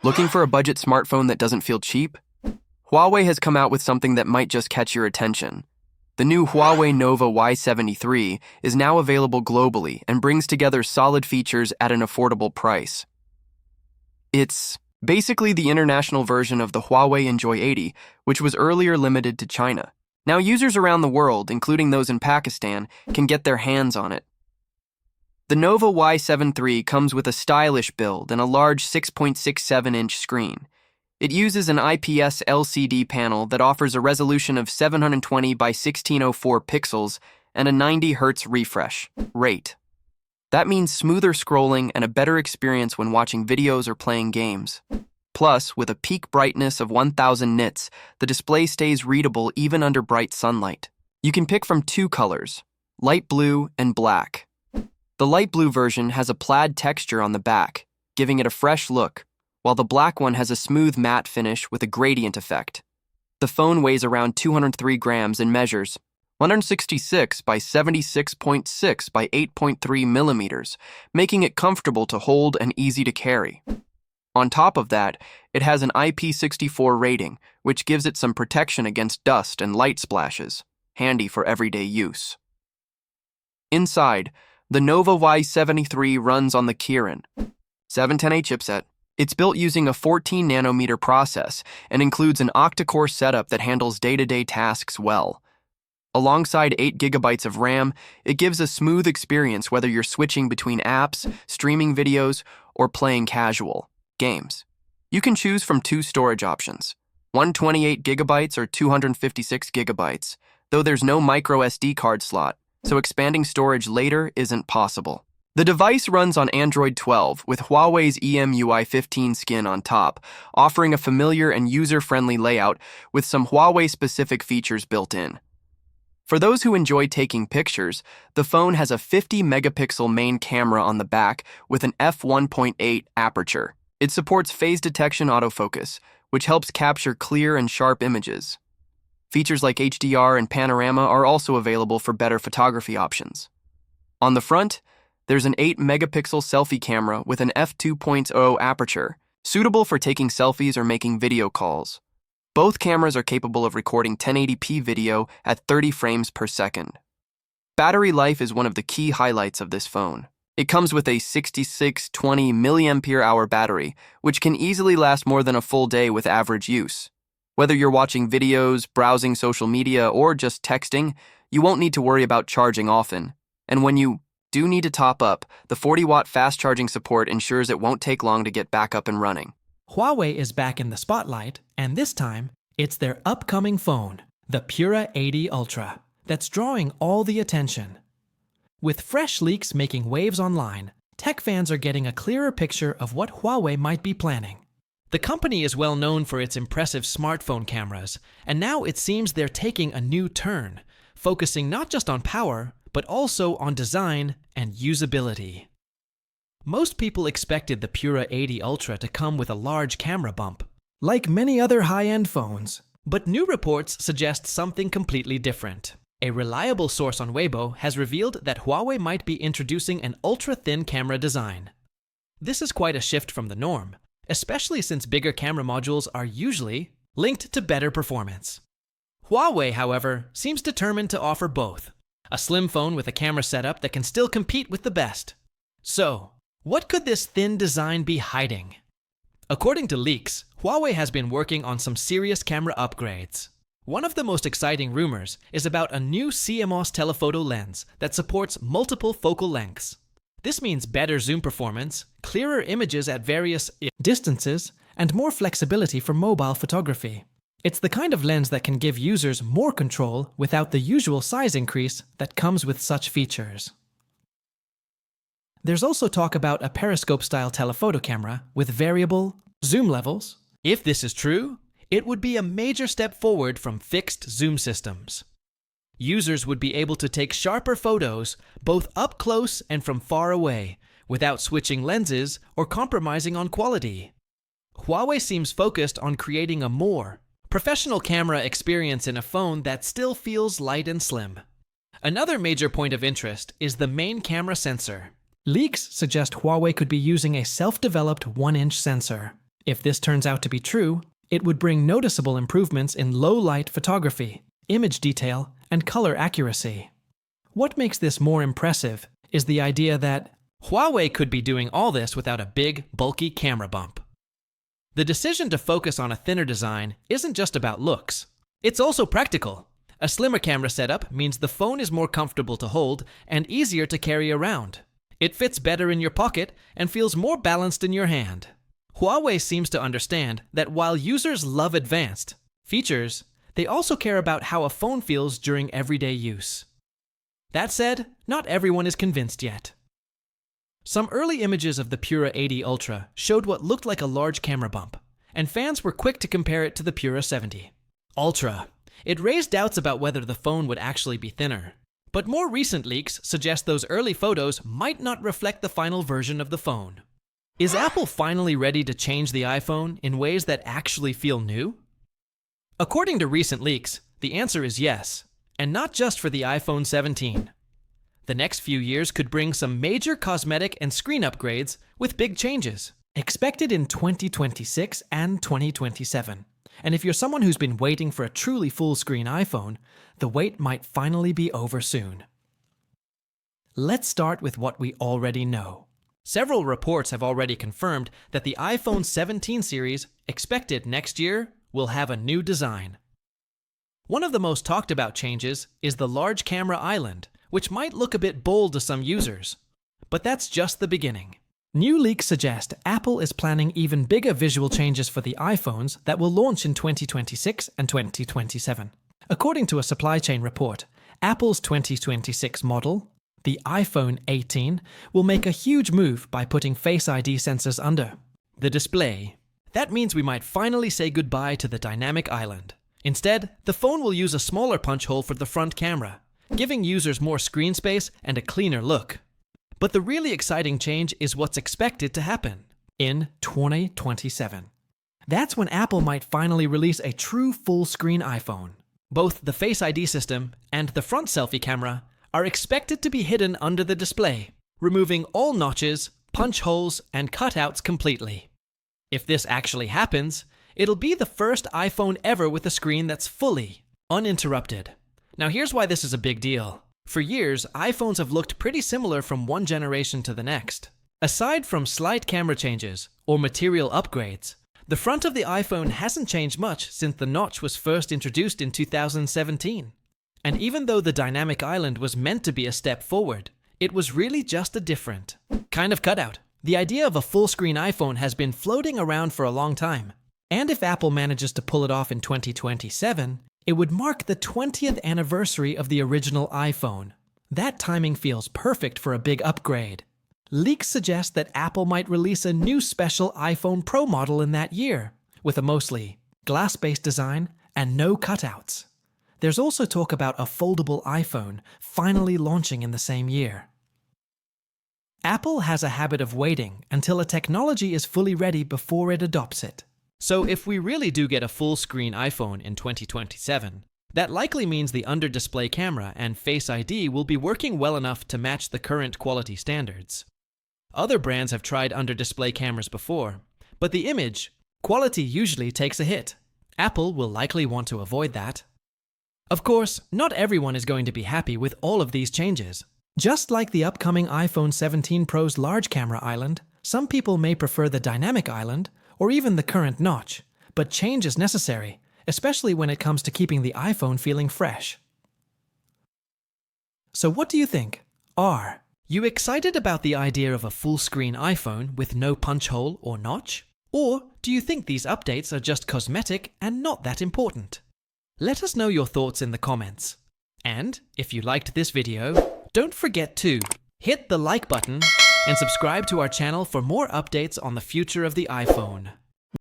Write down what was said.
Looking for a budget smartphone that doesn't feel cheap? Huawei has come out with something that might just catch your attention. The new Huawei Nova Y73 is now available globally and brings together solid features at an affordable price. It's basically the international version of the Huawei Enjoy 80, which was earlier limited to China. Now users around the world, including those in Pakistan, can get their hands on it. The Nova Y73 comes with a stylish build and a large 6.67-inch screen. It uses an IPS LCD panel that offers a resolution of 720 by 1604 pixels and a 90 Hz refresh rate. That means smoother scrolling and a better experience when watching videos or playing games. Plus, with a peak brightness of 1000 nits, the display stays readable even under bright sunlight. You can pick from two colors, light blue and black. The light blue version has a plaid texture on the back, giving it a fresh look, while the black one has a smooth matte finish with a gradient effect. The phone weighs around 203 grams and measures 166 by 76.6 by 8.3 millimeters, making it comfortable to hold and easy to carry. On top of that, it has an IP64 rating, which gives it some protection against dust and light splashes, handy for everyday use. Inside, the Nova Y73 runs on the Kirin 710A chipset. It's built using a 14-nanometer process and includes an octa-core setup that handles day-to-day tasks well. Alongside 8 GB of RAM, it gives a smooth experience whether you're switching between apps, streaming videos, or playing casual games. You can choose from two storage options, 128 GB or 256 GB, though there's no micro SD card slot, so expanding storage later isn't possible. The device runs on Android 12 with Huawei's EMUI 15 skin on top, offering a familiar and user-friendly layout with some Huawei-specific features built in. For those who enjoy taking pictures, the phone has a 50-megapixel main camera on the back with an f1.8 aperture. It supports phase detection autofocus, which helps capture clear and sharp images. Features like HDR and panorama are also available for better photography options. On the front, there's an 8-megapixel selfie camera with an f2.0 aperture, suitable for taking selfies or making video calls. Both cameras are capable of recording 1080p video at 30 frames per second. Battery life is one of the key highlights of this phone. It comes with a 6620 mAh battery, which can easily last more than a full day with average use. Whether you're watching videos, browsing social media, or just texting, you won't need to worry about charging often. And when you do need to top up, the 40-watt fast charging support ensures it won't take long to get back up and running. Huawei is back in the spotlight, and this time, it's their upcoming phone, the Pura 80 Ultra, that's drawing all the attention. With fresh leaks making waves online, tech fans are getting a clearer picture of what Huawei might be planning. The company is well known for its impressive smartphone cameras, and now it seems they're taking a new turn, focusing not just on power, but also on design and usability. Most people expected the Pura 80 Ultra to come with a large camera bump, like many other high-end phones. But new reports suggest something completely different. A reliable source on Weibo has revealed that Huawei might be introducing an ultra-thin camera design. This is quite a shift from the norm, especially since bigger camera modules are usually linked to better performance. Huawei, however, seems determined to offer both. A slim phone with a camera setup that can still compete with the best. So, what could this thin design be hiding? According to leaks, Huawei has been working on some serious camera upgrades. One of the most exciting rumors is about a new CMOS telephoto lens that supports multiple focal lengths. This means better zoom performance, clearer images at various distances, and more flexibility for mobile photography. It's the kind of lens that can give users more control without the usual size increase that comes with such features. There's also talk about a periscope-style telephoto camera with variable zoom levels. If this is true, it would be a major step forward from fixed zoom systems. Users would be able to take sharper photos both up close and from far away without switching lenses or compromising on quality. Huawei seems focused on creating a more professional camera experience in a phone that still feels light and slim. Another major point of interest is the main camera sensor. Leaks suggest Huawei could be using a self-developed 1-inch sensor. If this turns out to be true, it would bring noticeable improvements in low-light photography, image detail, and color accuracy. What makes this more impressive is the idea that Huawei could be doing all this without a big, bulky camera bump. The decision to focus on a thinner design isn't just about looks. It's also practical. A slimmer camera setup means the phone is more comfortable to hold and easier to carry around. It fits better in your pocket and feels more balanced in your hand. Huawei seems to understand that while users love advanced features, they also care about how a phone feels during everyday use. That said, not everyone is convinced yet. Some early images of the Pura 80 Ultra showed what looked like a large camera bump, and fans were quick to compare it to the Pura 70 Ultra. It raised doubts about whether the phone would actually be thinner. But more recent leaks suggest those early photos might not reflect the final version of the phone. Is Apple finally ready to change the iPhone in ways that actually feel new? According to recent leaks, the answer is yes, and not just for the iPhone 17. The next few years could bring some major cosmetic and screen upgrades with big changes, expected in 2026 and 2027. And if you're someone who's been waiting for a truly full-screen iPhone, the wait might finally be over soon. Let's start with what we already know. Several reports have already confirmed that the iPhone 17 series, expected next year, will have a new design. One of the most talked about changes is the large camera island, which might look a bit bold to some users. But that's just the beginning. New leaks suggest Apple is planning even bigger visual changes for the iPhones that will launch in 2026 and 2027. According to a supply chain report, Apple's 2026 model, the iPhone 18, will make a huge move by putting Face ID sensors under the display. That means we might finally say goodbye to the dynamic island. Instead, the phone will use a smaller punch hole for the front camera, giving users more screen space and a cleaner look. But the really exciting change is what's expected to happen in 2027. That's when Apple might finally release a true full-screen iPhone. Both the Face ID system and the front selfie camera are expected to be hidden under the display, removing all notches, punch holes, and cutouts completely. If this actually happens, it'll be the first iPhone ever with a screen that's fully uninterrupted. Now here's why this is a big deal. For years, iPhones have looked pretty similar from one generation to the next. Aside from slight camera changes or material upgrades, the front of the iPhone hasn't changed much since the notch was first introduced in 2017. And even though the dynamic island was meant to be a step forward, it was really just a different kind of cutout. The idea of a full-screen iPhone has been floating around for a long time. And if Apple manages to pull it off in 2027, it would mark the 20th anniversary of the original iPhone. That timing feels perfect for a big upgrade. Leaks suggest that Apple might release a new special iPhone Pro model in that year, with a mostly glass-based design and no cutouts. There's also talk about a foldable iPhone finally launching in the same year. Apple has a habit of waiting until a technology is fully ready before it adopts it. So if we really do get a full-screen iPhone in 2027, that likely means the under-display camera and Face ID will be working well enough to match the current quality standards. Other brands have tried under-display cameras before, but the image quality usually takes a hit. Apple will likely want to avoid that. Of course, not everyone is going to be happy with all of these changes. Just like the upcoming iPhone 17 Pro's large camera island, some people may prefer the dynamic island or even the current notch, but change is necessary, especially when it comes to keeping the iPhone feeling fresh. So what do you think? Are you excited about the idea of a full-screen iPhone with no punch hole or notch? Or do you think these updates are just cosmetic and not that important? Let us know your thoughts in the comments. And if you liked this video, don't forget to hit the like button and subscribe to our channel for more updates on the future of the iPhone.